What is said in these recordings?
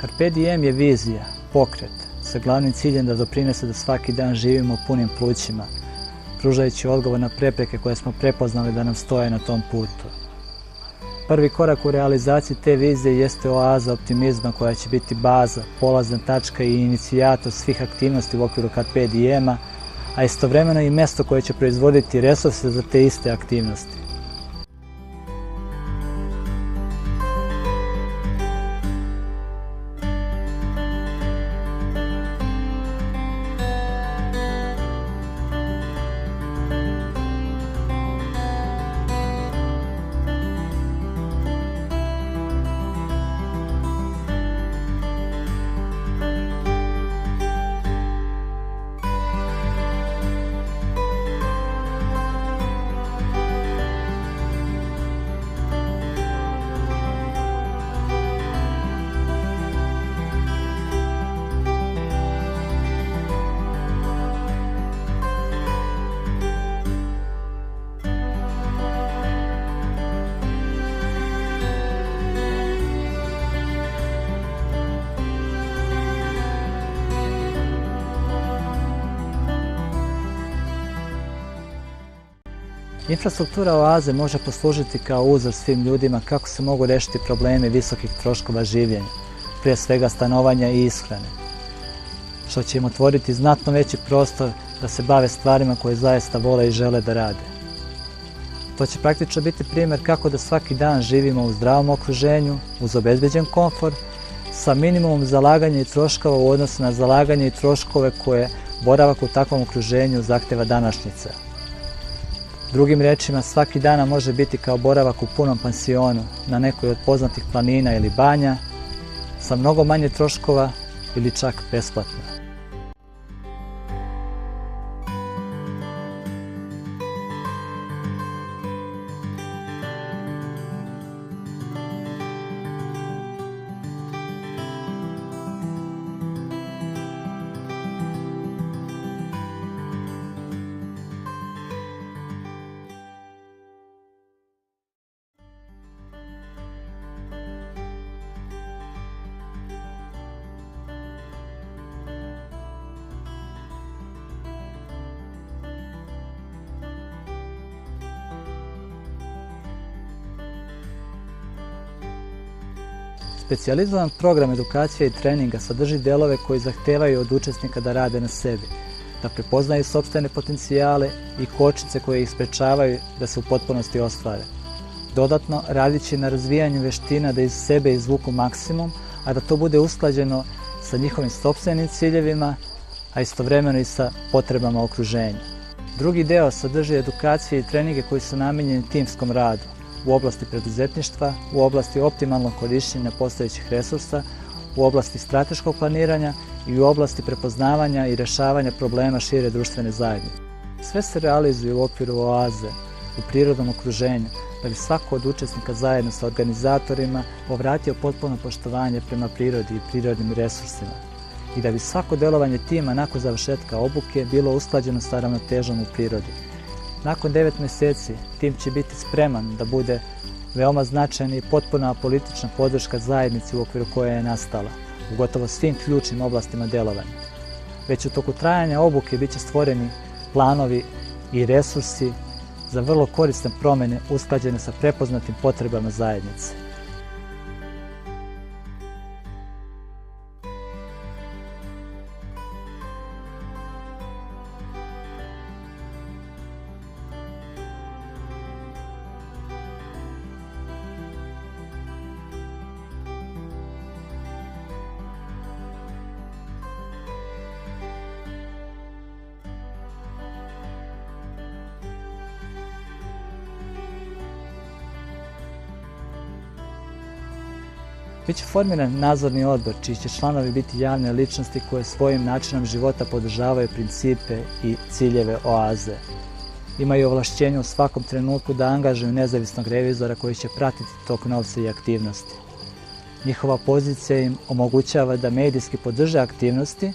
Carpe diem je vizija, pokret, sa glavnim ciljem da doprinese da svaki dan živimo punim plućima, pružajući odgovor na prepreke koje smo prepoznali da nam stoje na tom putu. Prvi korak u realizaciji te vizije jeste oaza optimizma koja će biti baza, polazna tačka i inicijator svih aktivnosti u okviru Carpe diema, a istovremeno i mesto koje će proizvoditi resurse za te iste aktivnosti. Infrastruktura oaze može poslužiti kao uzor svim ljudima kako se mogu rešiti problemi visokih troškova življenja, prije svega stanovanja i ishrane, što će im otvoriti znatno veći prostor da se bave stvarima koje zaista vole i žele da rade. To će praktično biti primjer kako da svaki dan živimo u zdravom okruženju, uz obezbeđen komfor, sa minimumom zalaganja i troškova u odnosu na zalaganje i troškove koje boravak u takvom okruženju zahteva današnjica. Drugim rečima, svaki dana može biti kao boravak u punom pansionu na nekoj od poznatih planina ili banja, sa mnogo manje troškova ili čak besplatno. Specijalizovan program edukacije i treninga sadrži delove koji zahtevaju od učesnika da rade na sebi, da prepoznaju sopstvene potencijale i kočnice koje ih sprečavaju da se u potpunosti ostvare. Dodatno, radići na razvijanju veština da iz sebe izvuku maksimum, a da to bude usklađeno sa njihovim sopstvenim ciljevima, a istovremeno i sa potrebama okruženja. Drugi deo sadrži edukacije i treninge koji su namenjeni timskom radu, u oblasti preduzetništva, u oblasti optimalnog korišćenja postojećih resursa, u oblasti strateškog planiranja i u oblasti prepoznavanja i rešavanja problema šire društvene zajednice. Sve se realizuje u okviru oaze, u prirodnom okruženju, da bi svako od učesnika zajedno sa organizatorima povratio potpuno poštovanje prema prirodi i prirodnim resursima i da bi svako delovanje tima nakon završetka obuke bilo usklađeno sa ravnotežom u prirodi. Nakon 9 meseci tim će biti spreman da bude veoma značajna i potpuna apolitična podrška zajednici u okviru koje je nastala, u gotovo svim ključnim oblastima delovanja. Već u toku trajanja obuke biće stvoreni planovi i resursi za vrlo korisne promene usklađene sa prepoznatim potrebama zajednice. Biće formiran nadzorni odbor čiji će članovi biti javne ličnosti koje svojim načinom života podržavaju principe i ciljeve oaze. Imaju ovlašćenje u svakom trenutku da angažuju nezavisnog revizora koji će pratiti tok novca i aktivnosti. Njihova pozicija im omogućava da medijski podrže aktivnosti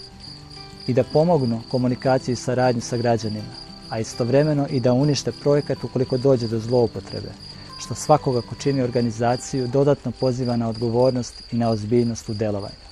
i da pomognu komunikaciji i saradnju sa građanima, a istovremeno i da unište projekat ukoliko dođe do zloupotrebe, što svakoga ko čini organizaciju dodatno poziva na odgovornost i na ozbiljnost u delovanju.